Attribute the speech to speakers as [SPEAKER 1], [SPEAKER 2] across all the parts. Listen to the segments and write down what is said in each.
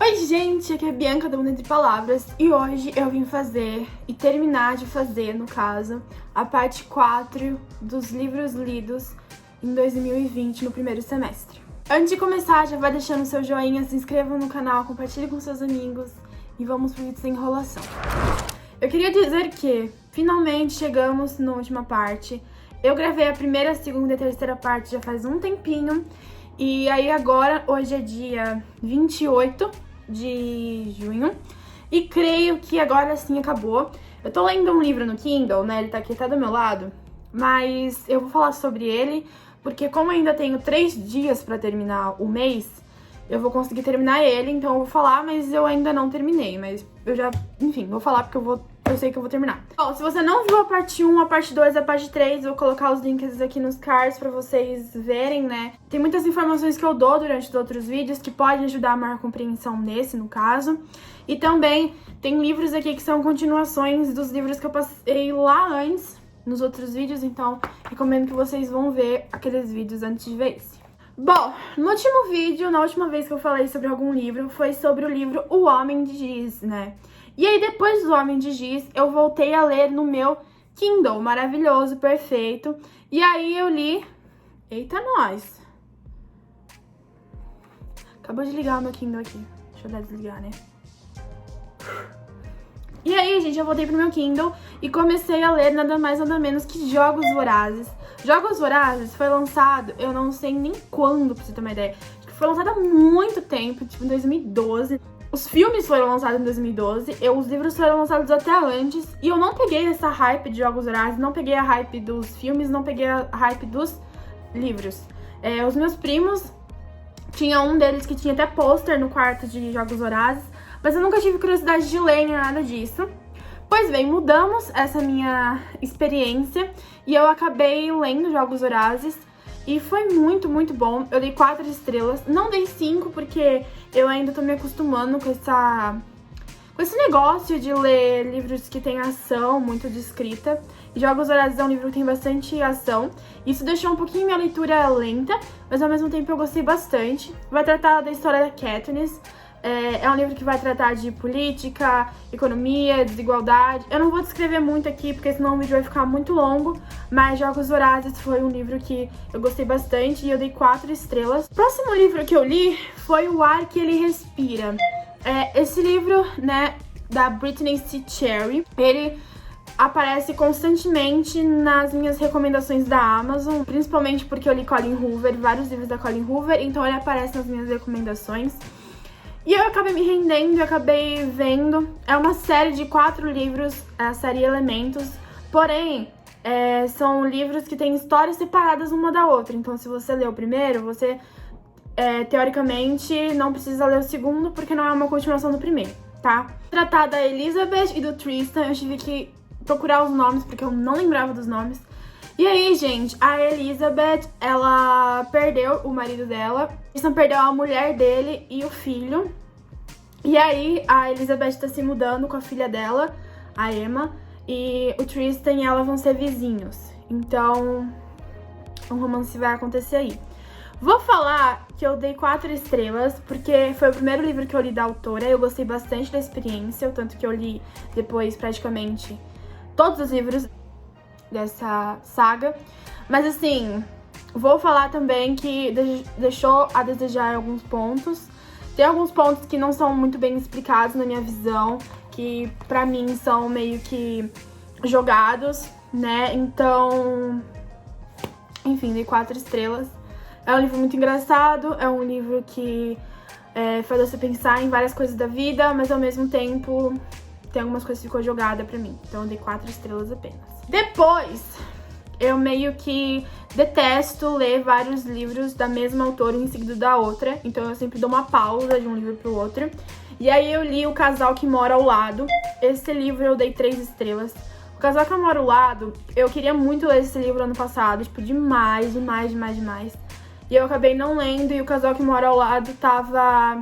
[SPEAKER 1] Oi gente, aqui é a Bianca do Mundo Entre Palavras e hoje eu vim fazer e terminar de fazer, no caso, a parte 4 dos livros lidos em 2020 no primeiro semestre. Antes de começar, já vai deixando seu joinha, se inscreva no canal, compartilhe com seus amigos e vamos pro vídeo sem enrolação. Eu queria dizer que finalmente chegamos na última parte. Eu gravei a primeira, a segunda e a terceira parte já faz um tempinho. E aí agora, hoje é dia 28 de junho. E creio que agora sim acabou. Eu tô lendo um livro no Kindle, né? Ele tá aqui até do meu lado. Mas eu vou falar sobre ele, porque como eu ainda tenho 3 dias pra terminar o mês, eu vou conseguir terminar ele. Então eu vou falar, mas eu ainda não terminei. Mas eu já, enfim, vou falar porque eu sei que eu vou terminar. Bom, se você não viu a parte 1, a parte 2 e a parte 3, eu vou colocar os links aqui nos cards pra vocês verem, né? Tem muitas informações que eu dou durante os outros vídeos que podem ajudar a maior compreensão nesse, no caso. E também tem livros aqui que são continuações dos livros que eu passei lá antes, nos outros vídeos, então recomendo que vocês vão ver aqueles vídeos antes de ver esse. Bom, no último vídeo, na última vez que eu falei sobre algum livro, foi sobre o livro O Homem de Giz, né? E aí, depois do Homem de Giz, eu voltei a ler no meu Kindle, maravilhoso, perfeito. E aí eu li... Eita, nós! Acabou de ligar o meu Kindle aqui. Deixa eu desligar, né? E aí, gente, eu voltei pro meu Kindle e comecei a ler nada mais, nada menos que Jogos Vorazes. Jogos Vorazes foi lançado, eu não sei nem quando, pra você ter uma ideia. Acho que foi lançado há muito tempo, tipo em 2012. Os filmes foram lançados em 2012, os livros foram lançados até antes, e eu não peguei essa hype de Jogos Vorazes, não peguei a hype dos filmes, não peguei a hype dos livros. Os meus primos, tinha um deles que tinha até pôster no quarto de Jogos Vorazes, mas eu nunca tive curiosidade de ler nem nada disso. Pois bem, mudamos essa minha experiência e eu acabei lendo Jogos Vorazes. E foi muito, muito bom. Eu dei 4 estrelas. Não dei 5 porque eu ainda tô me acostumando com esse negócio de ler livros que tem ação, muito de escrita. E Jogos Vorazes é um livro que tem bastante ação. Isso deixou um pouquinho minha leitura lenta, mas ao mesmo tempo eu gostei bastante. Vai tratar da história da Katniss. É um livro que vai tratar de política, economia, desigualdade. Eu não vou descrever muito aqui, porque senão o vídeo vai ficar muito longo. Mas Jogos Vorazes foi um livro que eu gostei bastante e eu dei 4 estrelas. O próximo livro que eu li foi O Ar que Ele Respira. Esse livro, né, da Brittany C. Cherry, ele aparece constantemente nas minhas recomendações da Amazon, principalmente porque eu li Colleen Hoover, vários livros da Colleen Hoover, então ele aparece nas minhas recomendações. E eu acabei me rendendo, eu acabei vendo. É uma série de 4 livros, a série Elementos. Porém, são livros que têm histórias separadas uma da outra. Então, se você ler o primeiro, você, teoricamente, não precisa ler o segundo, porque não é uma continuação do primeiro, tá? Tratar da Elizabeth e do Tristan, eu tive que procurar os nomes, porque eu não lembrava dos nomes. E aí, gente, a Elizabeth, ela perdeu o marido dela, Tristan perdeu a mulher dele e o filho. E aí, a Elizabeth tá se mudando com a filha dela, a Emma, e o Tristan e ela vão ser vizinhos. Então, um romance vai acontecer aí. Vou falar que eu dei 4 estrelas, porque foi o primeiro livro que eu li da autora, eu gostei bastante da experiência, o tanto que eu li depois praticamente todos os livros dessa saga. Mas assim, vou falar também que deixou a desejar alguns pontos. Tem alguns pontos que não são muito bem explicados na minha visão, que pra mim são meio que jogados, né? Então, enfim, dei 4 estrelas. É um livro muito engraçado, é um livro que faz você pensar em várias coisas da vida, mas ao mesmo tempo tem algumas coisas que ficou jogada pra mim. Então eu dei 4 estrelas apenas. Depois, eu meio que detesto ler vários livros da mesma autora em seguida da outra. Então eu sempre dou uma pausa de um livro pro outro. E aí eu li O Casal que Mora ao Lado. Esse livro eu dei 3 estrelas. O Casal que Mora ao Lado, eu queria muito ler esse livro ano passado. Tipo, demais, demais, demais, demais. E eu acabei não lendo. E O Casal que Mora ao Lado tava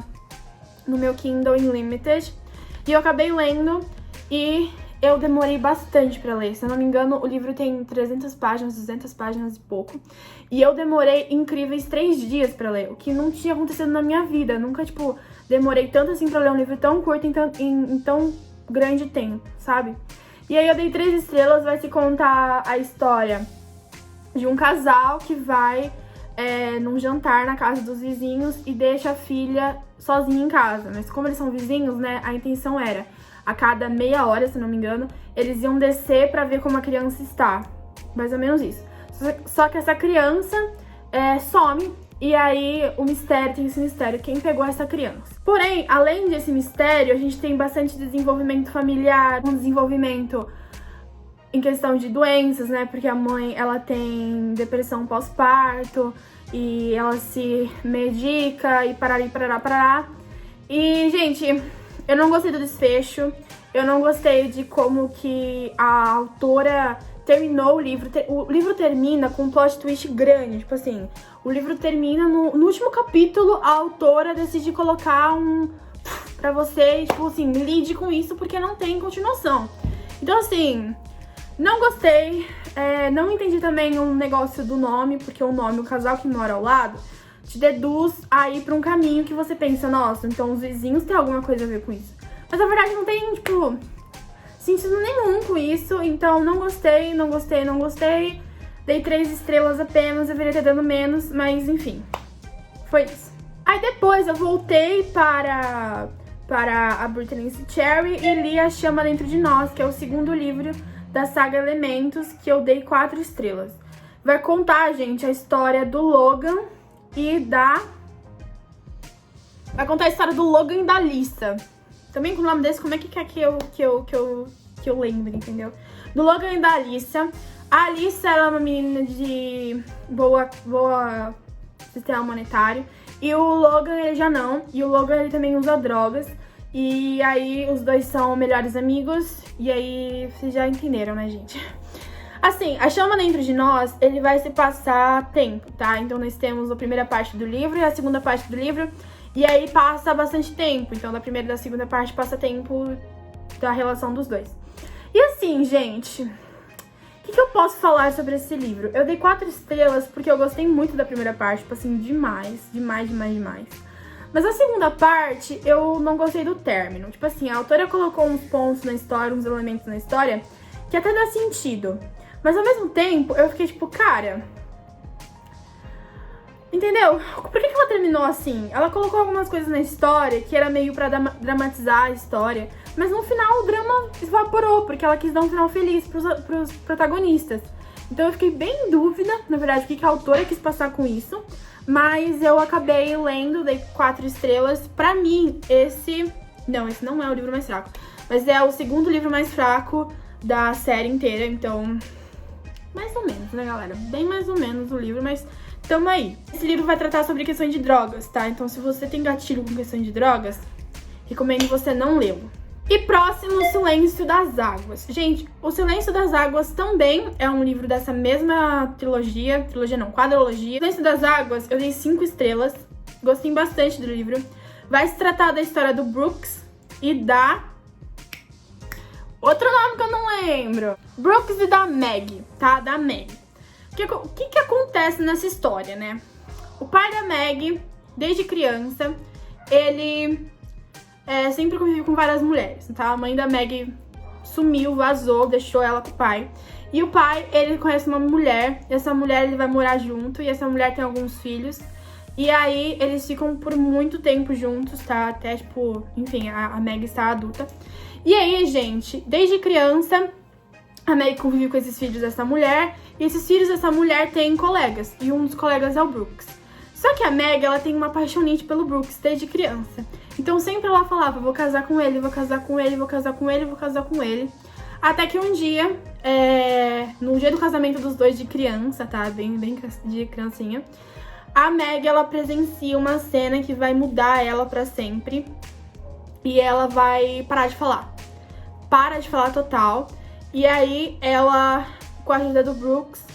[SPEAKER 1] no meu Kindle Unlimited. E eu acabei lendo e eu demorei bastante pra ler. Se eu não me engano, o livro tem 300 páginas, 200 páginas e pouco. E eu demorei incríveis 3 dias pra ler, o que não tinha acontecido na minha vida. Nunca, tipo, demorei tanto assim pra ler um livro tão curto em tão grande tempo, sabe? E aí eu dei 3 estrelas, vai se contar a história de um casal que vai num jantar na casa dos vizinhos e deixa a filha sozinha em casa. Mas como eles são vizinhos, né, a intenção era, a cada meia hora, se não me engano, eles iam descer pra ver como a criança está. Mais ou menos isso. Só que essa criança some. E aí, tem esse mistério, quem pegou essa criança? Porém, além desse mistério, a gente tem bastante desenvolvimento familiar, um desenvolvimento em questão de doenças, né? Porque a mãe, ela tem depressão pós-parto e ela se medica e parará. E, gente, eu não gostei do desfecho, eu não gostei de como que a autora terminou o livro. O livro termina com um plot twist grande, tipo assim, o livro termina no último capítulo, a autora decide colocar pra você, tipo assim, lide com isso porque não tem continuação. Então, assim, não gostei, não entendi também o negócio do nome, porque o nome, o casal que mora ao lado, te deduz aí pra um caminho que você pensa, nossa, então os vizinhos têm alguma coisa a ver com isso. Mas na verdade não tem, tipo, sentido nenhum com isso, então não gostei. Dei 3 estrelas apenas, deveria ter dado menos, mas enfim, foi isso. Aí depois eu voltei para a Brittany Cherry e li A Chama Dentro de Nós, que é o segundo livro da saga Elementos, que eu dei 4 estrelas. Vai contar, gente, a história do Logan e da... Vai contar a história do Logan e da Alyssa. Também com o nome desse, como é que quer que eu lembro, entendeu? Do Logan e da Alyssa. A Alyssa, ela é uma menina de boa sistema monetário. E o Logan, ele já não. E o Logan, ele também usa drogas. E aí, os dois são melhores amigos. E aí, vocês já entenderam, né, gente? Assim, A Chama Dentro de Nós, ele vai se passar tempo, tá? Então, nós temos a primeira parte do livro e a segunda parte do livro. E aí, passa bastante tempo. Então, da primeira e da segunda parte, passa tempo da relação dos dois. E assim, gente, o que eu posso falar sobre esse livro? Eu dei 4 estrelas porque eu gostei muito da primeira parte, tipo assim, demais. Mas a segunda parte, eu não gostei do término. Tipo assim, a autora colocou uns pontos na história, uns elementos na história, que até dá sentido. Mas ao mesmo tempo, eu fiquei tipo, cara... Entendeu? Por que ela terminou assim? Ela colocou algumas coisas na história que era meio pra dramatizar a história, mas no final o drama evaporou, porque ela quis dar um final feliz pros protagonistas. Então eu fiquei bem em dúvida, na verdade, o que a autora quis passar com isso, mas eu acabei lendo, dei 4 estrelas. Pra mim, esse não é o livro mais fraco, mas é o segundo livro mais fraco da série inteira, então... mais ou menos, né, galera? Bem mais ou menos o livro, mas... tamo aí. Esse livro vai tratar sobre questões de drogas, tá? Então, se você tem gatilho com questões de drogas, recomendo você não lê-lo. E próximo, Silêncio das Águas. Gente, O Silêncio das Águas também é um livro dessa mesma quadrilogia. Silêncio das Águas, eu dei 5 estrelas. Gostei bastante do livro. Vai se tratar da história do Brooks e da... outro nome que eu não lembro. Brooks e da Meg, tá? Da Meg. O que acontece nessa história, né? O pai da Meg, desde criança, ele sempre conviveu com várias mulheres, tá? A mãe da Meg sumiu, vazou, deixou ela com o pai. E o pai, ele conhece uma mulher, e essa mulher ele vai morar junto, e essa mulher tem alguns filhos. E aí, eles ficam por muito tempo juntos, tá? Até, tipo, enfim, a Meg está adulta. E aí, gente, desde criança... a Meg convive com esses filhos dessa mulher, e esses filhos dessa mulher têm colegas, e um dos colegas é o Brooks. Só que a Meg, ela tem uma paixonite pelo Brooks desde criança. Então sempre ela falava, vou casar com ele, vou casar com ele, vou casar com ele, vou casar com ele. Até que um dia, no dia do casamento dos dois de criança, tá? Bem de criancinha, a Meg, ela presencia uma cena que vai mudar ela pra sempre. E ela vai parar de falar. Para de falar total. E aí, ela, com a ajuda do Brooks,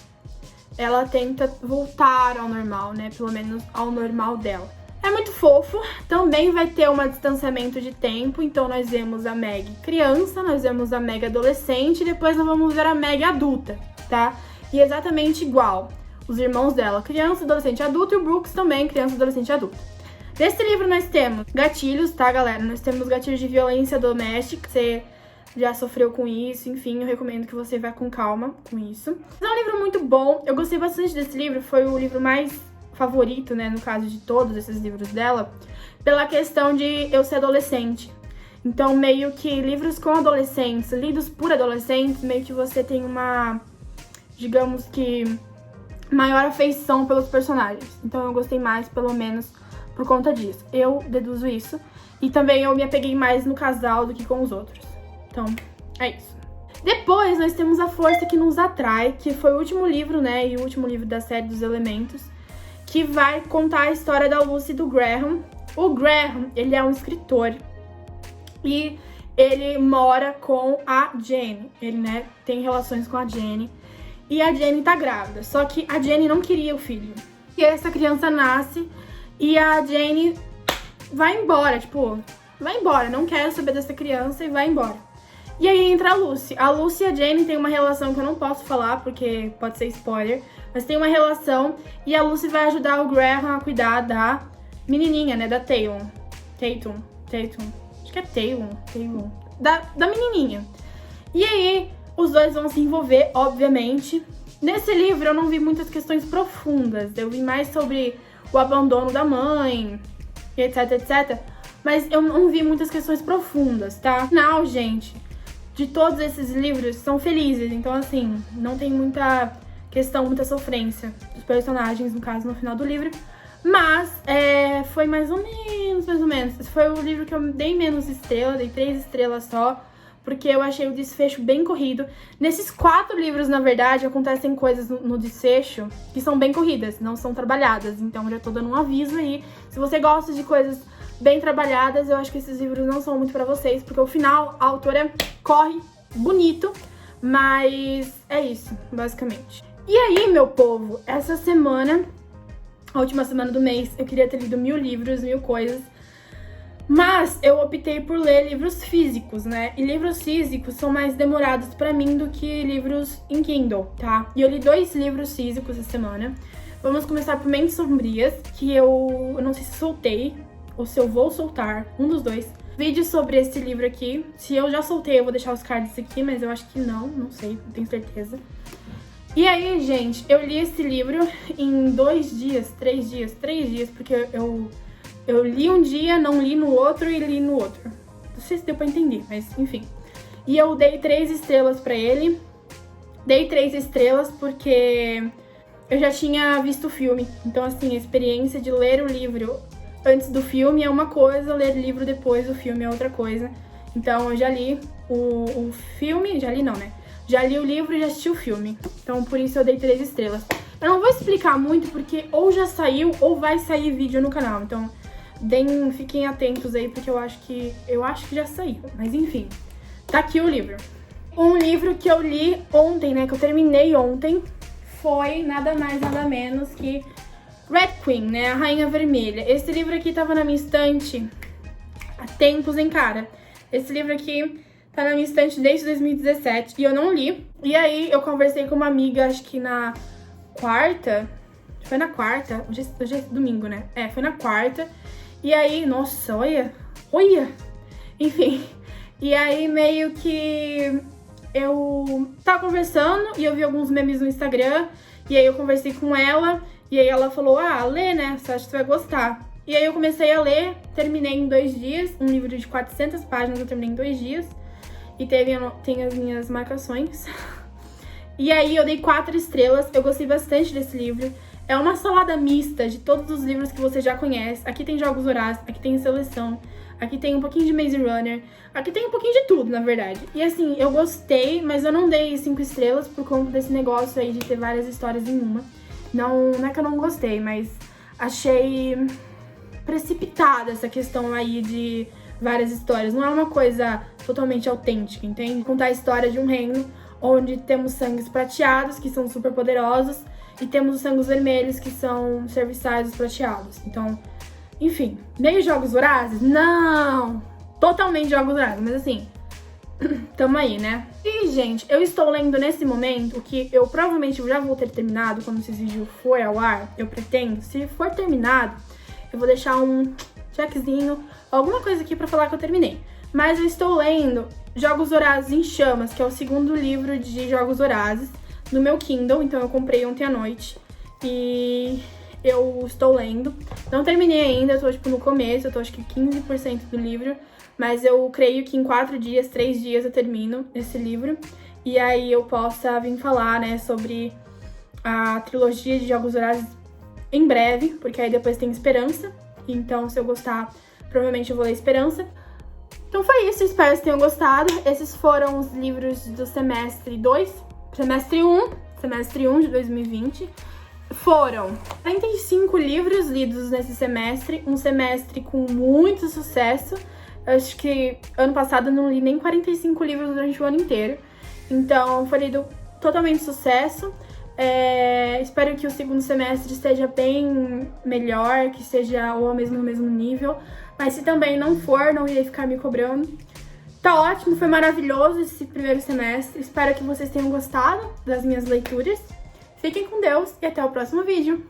[SPEAKER 1] ela tenta voltar ao normal, né? Pelo menos ao normal dela. É muito fofo. Também vai ter um distanciamento de tempo. Então, nós vemos a Meg criança, nós vemos a Meg adolescente, e depois nós vamos ver a Meg adulta, tá? E exatamente igual. Os irmãos dela, criança, adolescente, adulto, e o Brooks também, criança, adolescente, adulto. Nesse livro nós temos gatilhos, tá, galera? Nós temos gatilhos de violência doméstica. Você já sofreu com isso, enfim, eu recomendo que você vá com calma com isso. É um livro muito bom, eu gostei bastante desse livro, foi o livro mais favorito, né, no caso de todos esses livros dela, pela questão de eu ser adolescente. Então, meio que livros com adolescentes, lidos por adolescentes, meio que você tem uma, digamos que, maior afeição pelos personagens. Então, eu gostei mais, pelo menos, por conta disso. Eu deduzo isso. E também eu me apeguei mais no casal do que com os outros. Então, é isso. Depois, nós temos A Força que Nos Atrai, que foi o último livro, né, e o último livro da série dos Elementos, que vai contar a história da Lucy e do Graham. O Graham, ele é um escritor e ele mora com a Jenny. Ele, né, tem relações com a Jenny. E a Jenny tá grávida, só que a Jenny não queria o filho. E essa criança nasce e a Jenny vai embora, tipo, vai embora, não quero saber dessa criança e vai embora. E aí entra a Lucy. A Lucy e a Jenny tem uma relação que eu não posso falar, porque pode ser spoiler, mas tem uma relação e a Lucy vai ajudar o Graham a cuidar da menininha, né, da Tatum. Acho que é Tatum. Da menininha. E aí, os dois vão se envolver, obviamente. Nesse livro eu não vi muitas questões profundas, eu vi mais sobre o abandono da mãe, etc, etc. Mas eu não vi muitas questões profundas, tá? Não, gente, de todos esses livros são felizes, então assim, não tem muita questão, muita sofrência dos personagens, no caso, no final do livro. Mas foi mais ou menos. Esse foi o livro que eu dei menos estrelas, dei 3 estrelas só, porque eu achei o desfecho bem corrido. Nesses 4 livros, na verdade, acontecem coisas no desfecho que são bem corridas, não são trabalhadas. Então, eu já tô dando um aviso aí. Se você gosta de coisas bem trabalhadas, eu acho que esses livros não são muito pra vocês, porque o final, a autora corre bonito, mas é isso, basicamente. E aí, meu povo, essa semana, a última semana do mês, eu queria ter lido 1000 livros, 1000 coisas, mas eu optei por ler livros físicos, né? E livros físicos são mais demorados pra mim do que livros em Kindle, tá? E eu li 2 livros físicos essa semana. Vamos começar por Mentes Sombrias, que eu não sei se soltei ou se eu vou soltar, um dos dois. Vídeo sobre esse livro aqui. Se eu já soltei, eu vou deixar os cards aqui, mas eu acho que não sei, não tenho certeza. E aí, gente, eu li esse livro em 2 dias, 3 dias, porque eu li um dia, não li no outro e li no outro. Não sei se deu pra entender, mas enfim. E eu dei 3 estrelas pra ele. Dei 3 estrelas porque eu já tinha visto o filme. Então, assim, a experiência de ler o livro antes do filme é uma coisa, ler o livro depois do filme é outra coisa. Então, eu já li o filme, já li não, né? Já li o livro e já assisti o filme. Então, por isso eu dei 3 estrelas. Eu não vou explicar muito, porque ou já saiu ou vai sair vídeo no canal. Então, fiquem atentos aí, porque eu acho que já saiu. Mas, enfim, tá aqui o livro. Um livro que eu li ontem, né, que eu terminei ontem, foi nada mais, nada menos que Red Queen, né, a Rainha Vermelha. Esse livro aqui tava na minha estante há tempos, hein, cara. Esse livro aqui tá na minha estante desde 2017 e eu não li. E aí eu conversei com uma amiga, acho que na quarta. Foi na quarta. Hoje é domingo, né? Foi na quarta. E aí, nossa, olha. Enfim. E aí meio que eu tava conversando e eu vi alguns memes no Instagram. E aí eu conversei com ela. E aí ela falou, lê, né? Você acha que você vai gostar. E aí eu comecei a ler, terminei em 2 dias. Um livro de 400 páginas eu terminei em 2 dias. E tem as minhas marcações. E aí eu dei 4 estrelas. Eu gostei bastante desse livro. É uma salada mista de todos os livros que você já conhece. Aqui tem Jogos Vorazes, aqui tem Seleção, aqui tem um pouquinho de Maze Runner, aqui tem um pouquinho de tudo, na verdade. E assim, eu gostei, mas eu não dei 5 estrelas por conta desse negócio aí de ter várias histórias em uma. Não é que eu não gostei, mas achei precipitada essa questão aí de várias histórias. Não é uma coisa totalmente autêntica, entende? Contar a história de um reino onde temos sangues prateados, que são super poderosos, e temos os sangues vermelhos, que são serviçais dos prateados. Então, enfim, meio Jogos Vorazes? Não! Totalmente Jogos Vorazes, mas assim, tamo aí, né? E, gente, eu estou lendo nesse momento, que eu provavelmente já vou ter terminado quando esse vídeo for ao ar, eu pretendo. Se for terminado, eu vou deixar um checkzinho, alguma coisa aqui pra falar que eu terminei. Mas eu estou lendo Jogos Vorazes em Chamas, que é o segundo livro de Jogos Vorazes, no meu Kindle, então eu comprei ontem à noite. E eu estou lendo. Não terminei ainda, eu tô tipo no começo, eu tô acho que 15% do livro. Mas eu creio que em 4 dias, 3 dias eu termino esse livro. E aí eu possa vir falar, né, sobre a trilogia de Jogos Vorazes em breve, porque aí depois tem Esperança. Então, se eu gostar, provavelmente eu vou ler Esperança. Então foi isso, espero que vocês tenham gostado. Esses foram os livros do semestre 2, semestre 1 de 2020. Foram 45 livros lidos nesse semestre, um semestre com muito sucesso. Eu acho que ano passado eu não li nem 45 livros durante o ano inteiro. Então foi lido totalmente sucesso. Espero que o segundo semestre esteja bem melhor, que esteja ou ao mesmo nível. Mas se também não for, não irei ficar me cobrando. Tá ótimo, foi maravilhoso esse primeiro semestre. Espero que vocês tenham gostado das minhas leituras. Fiquem com Deus e até o próximo vídeo.